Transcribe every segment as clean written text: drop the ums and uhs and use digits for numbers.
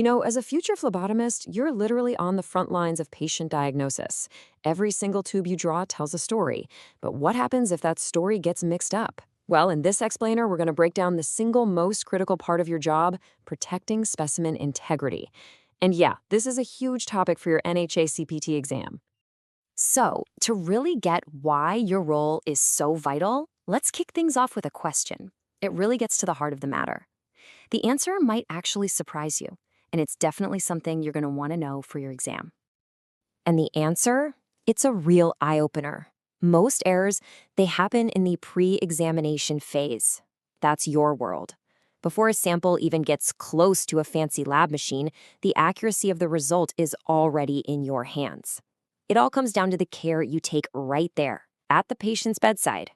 As a future phlebotomist, you're literally on the front lines of patient diagnosis. Every single tube you draw tells a story. But what happens if that story gets mixed up? Well, in this explainer, we're going to break down the single most critical part of your job, protecting specimen integrity. And yeah, this is a huge topic for your NHA CPT exam. So, to really get why your role is so vital, let's kick things off with a question. It really gets to the heart of the matter. The answer might actually surprise you, and it's definitely something you're going to want to know for your exam. And the answer? It's a real eye-opener. Most errors, they happen in the pre-examination phase. That's your world. Before a sample even gets close to a fancy lab machine, the accuracy of the result is already in your hands. It all comes down to the care you take right there, at the patient's bedside.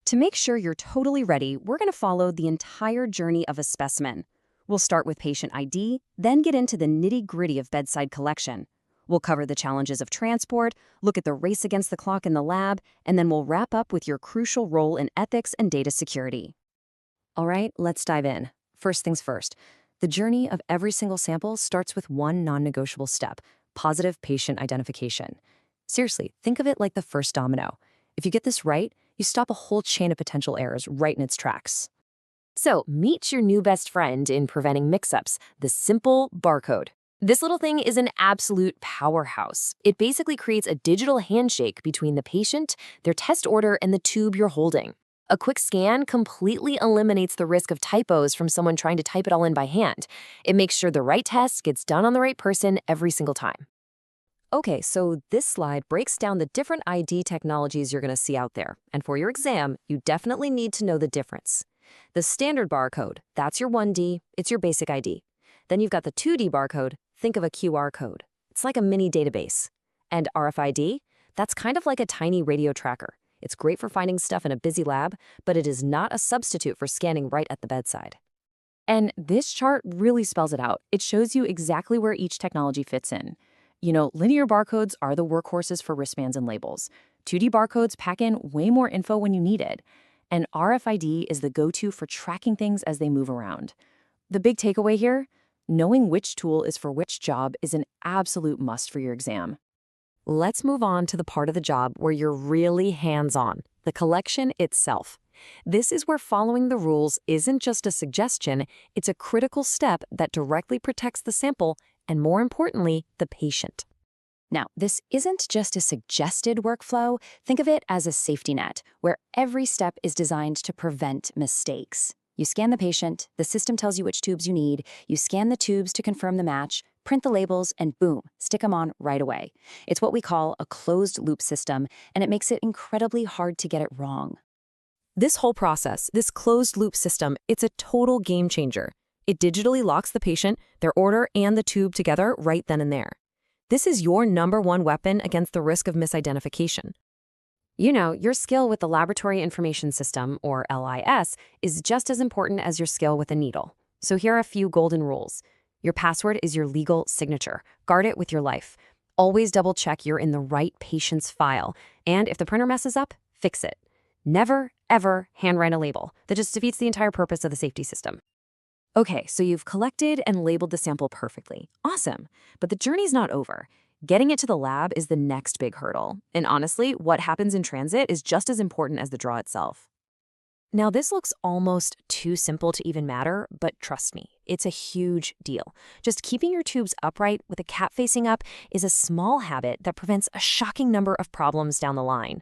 To make sure you're totally ready, we're going to follow the entire journey of a specimen. We'll start with patient ID, then get into the nitty-gritty of bedside collection. We'll cover the challenges of transport, look at the race against the clock in the lab, and then we'll wrap up with your crucial role in ethics and data security. All right, let's dive in. First things first. The journey of every single sample starts with one non-negotiable step: positive patient identification. Seriously, think of it like the first domino. If you get this right, you stop a whole chain of potential errors right in its tracks. So, meet your new best friend in preventing mix-ups, the simple barcode. This little thing is an absolute powerhouse. It basically creates a digital handshake between the patient, their test order, and the tube you're holding. A quick scan completely eliminates the risk of typos from someone trying to type it all in by hand. It makes sure the right test gets done on the right person every single time. Okay, so this slide breaks down the different ID technologies you're going to see out there. And for your exam, you definitely need to know the difference. The standard barcode, that's your 1D, it's your basic ID. Then you've got the 2D barcode, think of a QR code. It's like a mini database. And RFID, that's kind of like a tiny radio tracker. It's great for finding stuff in a busy lab, but it is not a substitute for scanning right at the bedside. And this chart really spells it out. It shows you exactly where each technology fits in. Linear barcodes are the workhorses for wristbands and labels. 2D barcodes pack in way more info when you need it. And RFID is the go-to for tracking things as they move around. The big takeaway here? Knowing which tool is for which job is an absolute must for your exam. Let's move on to the part of the job where you're really hands-on, the collection itself. This is where following the rules isn't just a suggestion, it's a critical step that directly protects the sample and, more importantly, the patient. Now, this isn't just a suggested workflow. Think of it as a safety net, where every step is designed to prevent mistakes. You scan the patient, the system tells you which tubes you need, you scan the tubes to confirm the match, print the labels, and boom, stick them on right away. It's what we call a closed-loop system, and it makes it incredibly hard to get it wrong. This whole process, this closed-loop system, it's a total game changer. It digitally locks the patient, their order, and the tube together right then and there. This is your #1 weapon against the risk of misidentification. Your skill with the Laboratory Information System, or LIS, is just as important as your skill with a needle. So here are a few golden rules. Your password is your legal signature. Guard it with your life. Always double-check you're in the right patient's file. And if the printer messes up, fix it. Never, ever handwrite a label. That just defeats the entire purpose of the safety system. Okay, so you've collected and labeled the sample perfectly. Awesome. But the journey's not over. Getting it to the lab is the next big hurdle. And honestly, what happens in transit is just as important as the draw itself. Now, this looks almost too simple to even matter, but trust me, it's a huge deal. Just keeping your tubes upright with a cap facing up is a small habit that prevents a shocking number of problems down the line.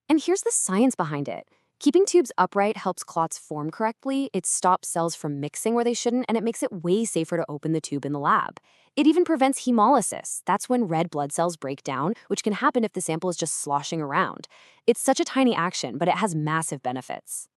And here's the science behind it. Keeping tubes upright helps clots form correctly, it stops cells from mixing where they shouldn't, and it makes it way safer to open the tube in the lab. It even prevents hemolysis. That's when red blood cells break down, which can happen if the sample is just sloshing around. It's such a tiny action, but it has massive benefits.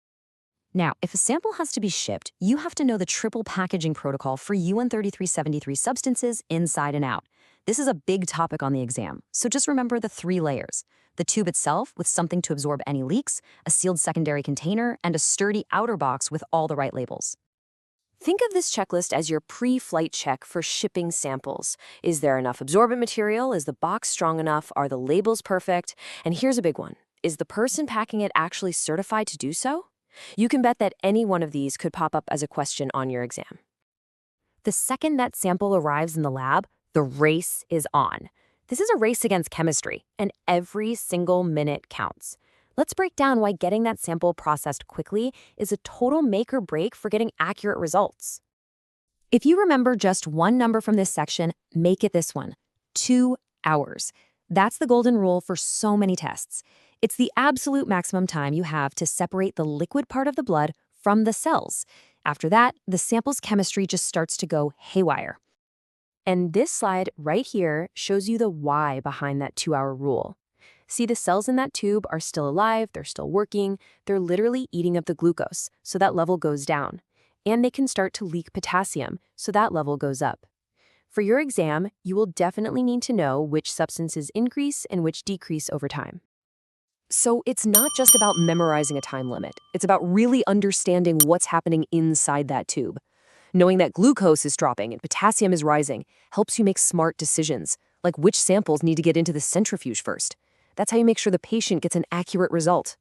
Now, if a sample has to be shipped, you have to know the triple packaging protocol for UN 3373 substances inside and out. This is a big topic on the exam, so just remember the 3 layers. The tube itself with something to absorb any leaks, a sealed secondary container, and a sturdy outer box with all the right labels. Think of this checklist as your pre-flight check for shipping samples. Is there enough absorbent material? Is the box strong enough? Are the labels perfect? And here's a big one. Is the person packing it actually certified to do so? You can bet that any one of these could pop up as a question on your exam. The second that sample arrives in the lab, the race is on. This is a race against chemistry, and every single minute counts. Let's break down why getting that sample processed quickly is a total make or break for getting accurate results. If you remember just one number from this section, make it this one: 2 hours. That's the golden rule for so many tests. It's the absolute maximum time you have to separate the liquid part of the blood from the cells. After that, the sample's chemistry just starts to go haywire. And this slide right here shows you the why behind that 2-hour rule. See, the cells in that tube are still alive, they're still working, they're literally eating up the glucose, so that level goes down. And they can start to leak potassium, so that level goes up. For your exam, you will definitely need to know which substances increase and which decrease over time. So it's not just about memorizing a time limit. It's about really understanding what's happening inside that tube. Knowing that glucose is dropping and potassium is rising helps you make smart decisions, like which samples need to get into the centrifuge first. That's how you make sure the patient gets an accurate result.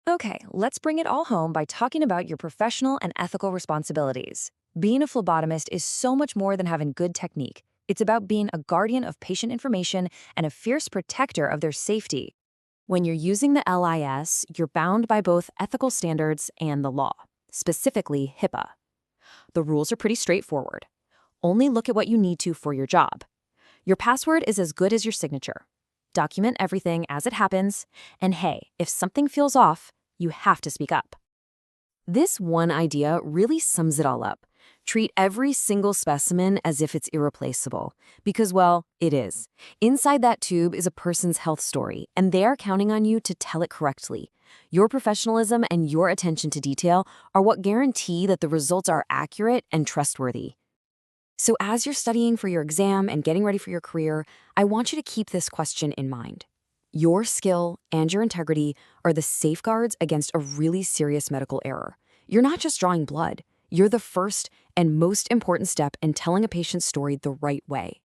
Okay, let's bring it all home by talking about your professional and ethical responsibilities. Being a phlebotomist is so much more than having good technique. It's about being a guardian of patient information and a fierce protector of their safety. When you're using the LIS, you're bound by both ethical standards and the law, specifically HIPAA. The rules are pretty straightforward. Only look at what you need to for your job. Your password is as good as your signature. Document everything as it happens, and hey, if something feels off, you have to speak up. This one idea really sums it all up. Treat every single specimen as if it's irreplaceable. Because, well, it is. Inside that tube is a person's health story, and they are counting on you to tell it correctly. Your professionalism and your attention to detail are what guarantee that the results are accurate and trustworthy. So as you're studying for your exam and getting ready for your career, I want you to keep this question in mind. Your skill and your integrity are the safeguards against a really serious medical error. You're not just drawing blood. You're the first and most important step in telling a patient's story the right way.